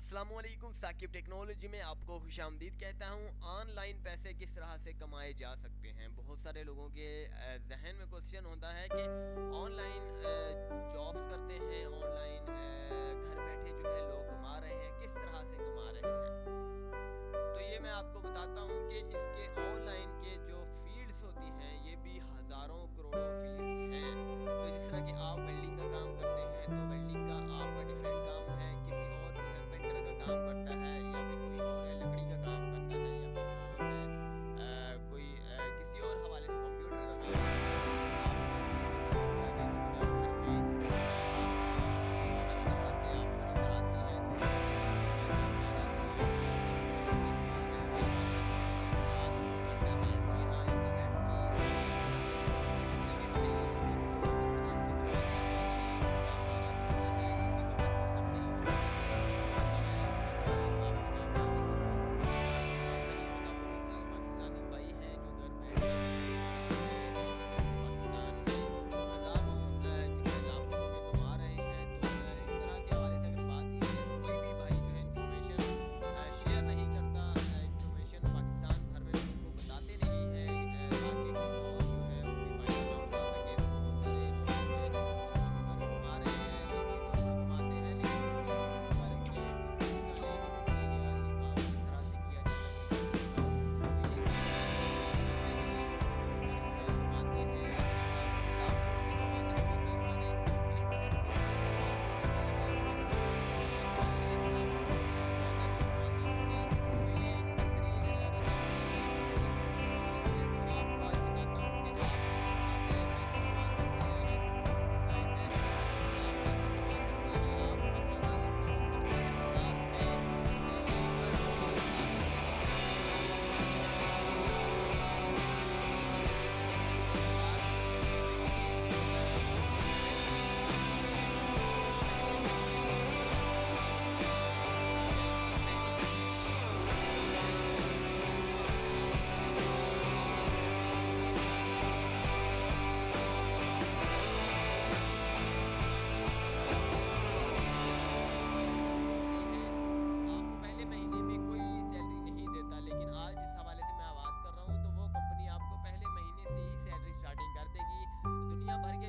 अस्सलामुअलैकुम। साकिब टेक्नोलॉजी में आपको खुशामदीद कहता हूँ। ऑनलाइन पैसे किस तरह से कमाए जा सकते हैं। बहुत सारे लोगों के जहन में क्वेश्चन होता है कि ऑनलाइन जॉब्स करते हैं, ऑनलाइन घर बैठे जो है लोग कमा रहे हैं, किस तरह से कमा रहे हैं। तो ये मैं आपको बताता हूँ कि इसके ऑनलाइन के जो फील्ड्स होती हैं ये भी हज़ारों करोड़ों फील्ड्स हैं। तो जिस तरह कि आप वेल्डिंग का काम करते हैं तो वेल्डिंग का आपका डिफरेंट काम है, किसी और जो है पेंटर का काम करता है, या फिर कोई और है लकड़ी का काम करता है, या फिर और है कोई किसी और हवाले से कंप्यूटर का काम करता है।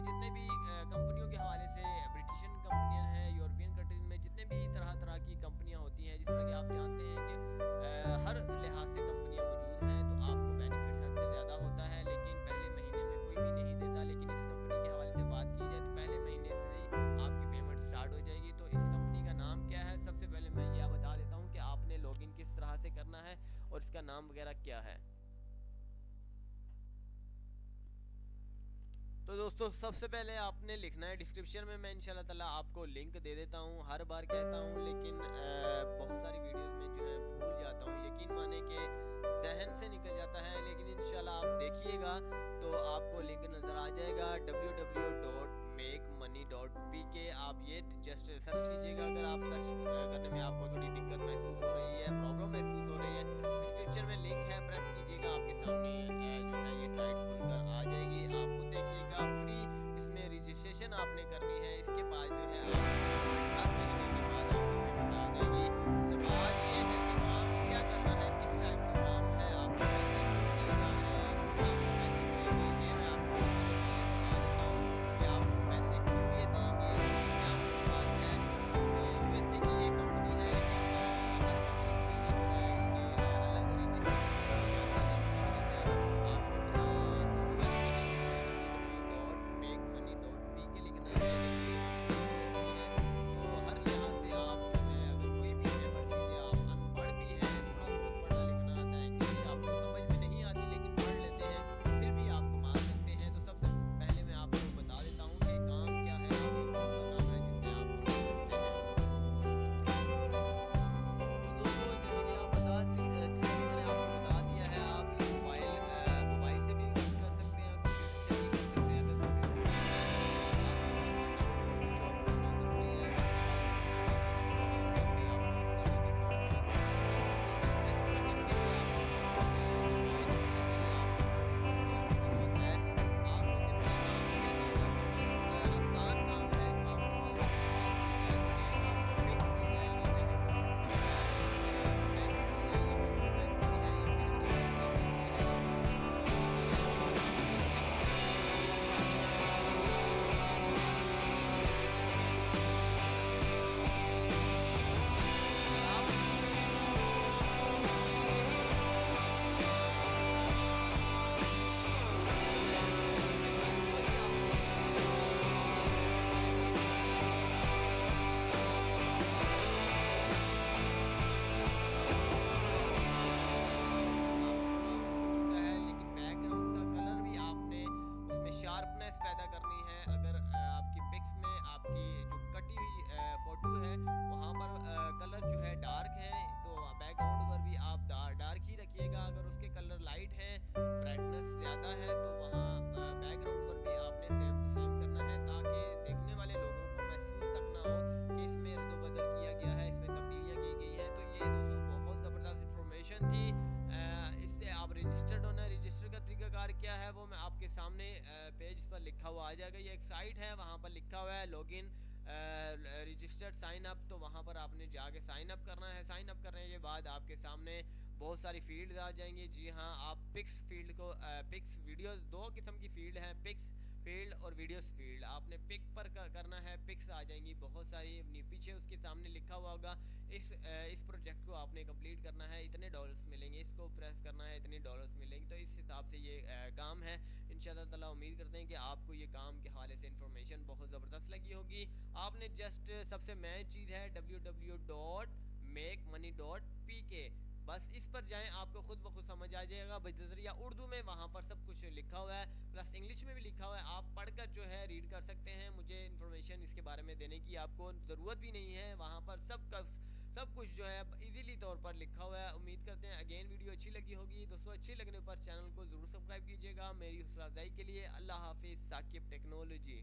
जितने भी कंपनियों के हवाले से ब्रिटिशन कंपनियां हैं, यूरोपियन कंट्रीज में जितने भी तरह तरह की कंपनियां होती हैं, जिस तरह कि आप जानते हैं कि हर लिहाज से कंपनियां मौजूद हैं, तो आपको बेनिफिट्स हद से ज़्यादा होता है। लेकिन पहले महीने में कोई भी नहीं देता, लेकिन इस कंपनी के हवाले से बात की जाए तो पहले महीने से ही आपकी पेमेंट स्टार्ट हो जाएगी। तो इस कंपनी का नाम क्या है, सबसे पहले मैं यह बता देता हूँ कि आपने लॉगिन किस तरह से करना है और इसका नाम वगैरह क्या है। तो दोस्तों सबसे पहले आपने लिखना है, डिस्क्रिप्शन में मैं इंशाल्लाह ताला आपको लिंक दे देता हूँ। हर बार कहता हूँ लेकिन बहुत सारी वीडियोस में जो है भूल जाता हूँ, यकीन माने कि जहन से निकल जाता है। लेकिन इंशाल्लाह आप देखिएगा तो आपको लिंक नज़र आ जाएगा www.makemoney.pk। आप ये जस्ट सर्च कीजिएगा। अगर आप सर्च करने में आपको थोड़ी दिक्कत महसूस हो रही है, प्रॉब्लम महसूस हो रही है, डिस्क्रिप्शन में लिंक है, प्रेस कीजिएगा, आपके सामने जो है ये साइट खुलकर आ जाएगी। आप खुद देखिएगा, फ्री इसमें रजिस्ट्रेशन आपने करनी है। इसके बाद जो है 10 महीने के बाद आपको पेमेंट आ जाएगी। सवाल ये है कि काम क्या करना है, किस टाइप का काम है, आपको पैसे क्यों दिए जा रहे हैं, क्यों आपको पैसे मिलेंगे, ये मैं आपको सबसे पहले बता देता हूँ कि आपको पैसे क्यों ये देंगे, क्या बात है। यूएसए की शार्पनेस पैदा करनी है, अगर आपकी पिक्स में आपकी जो कटी हुई फ़ोटो है वहाँ पर कलर जो है डार्क है तो बैकग्राउंड पर भी आप डार्क ही रखिएगा। अगर उसके कलर लाइट हैं, ब्राइटनेस ज़्यादा है, तो वहाँ बैकग्राउंड पर भी आपने सेम टू सेम करना है, ताकि देखने वाले लोगों को महसूस तक ना हो कि इसमें रद्द-बदल किया गया है, इसमें तब्दीलियाँ की गई हैं। तो ये दोस्तों बहुत ज़बरदस्त इंफॉर्मेशन थी। इससे आप रजिस्टर्ड होना, रजिस्टर का तरीकाकार क्या है वो मैं आपके सामने पेज पर लिखा हुआ आ जाएगा। ये एक साइट है, वहाँ पर लिखा हुआ है लॉगिन रजिस्टर्ड साइन अप, तो वहाँ पर आपने जाके साइन अप करना है। साइन अप करने के बाद आपके सामने बहुत सारी फील्ड्स आ जाएंगी। जी हाँ, आप पिक्स फील्ड को पिक्स वीडियोस, दो किस्म की फील्ड है, पिक्स फील्ड और वीडियोस फील्ड। आपने पिक पर करना है, पिक्स आ जाएंगी बहुत सारी, पीछे उसके सामने लिखा हुआ होगा इस प्रोजेक्ट को आपने कंप्लीट करना है, इतने डॉलर्स मिलेंगे, इसको प्रेस करना है, इतने डॉलर्स मिलेंगे। तो इस हिसाब से ये काम है। इंशाल्लाह ताला उम्मीद करते हैं कि आपको ये काम के हवाले से इन्फॉर्मेशन बहुत ज़बरदस्त लगी होगी। आपने जस्ट सबसे मेन चीज़ है www.makemoney.pk, बस इस पर जाएं, आपको खुद ब खुद समझ आ जाएगा। बजरिया उर्दू में वहाँ पर सब कुछ लिखा हुआ है, प्लस इंग्लिश में भी लिखा हुआ है। आप पढ़कर जो है रीड कर सकते हैं। मुझे इन्फॉर्मेशन इसके बारे में देने की आपको ज़रूरत भी नहीं है, वहाँ पर सब कुछ जो है इजीली तौर पर लिखा हुआ है। उम्मीद करते हैं अगेन वीडियो अच्छी लगी होगी। दोस्तों अच्छी लगने पर चैनल को ज़रूर सब्सक्राइब कीजिएगा। मेरी हौसला अफजाई के लिए। अल्लाह हाफिज़। साकिब टेक्नोलॉजी।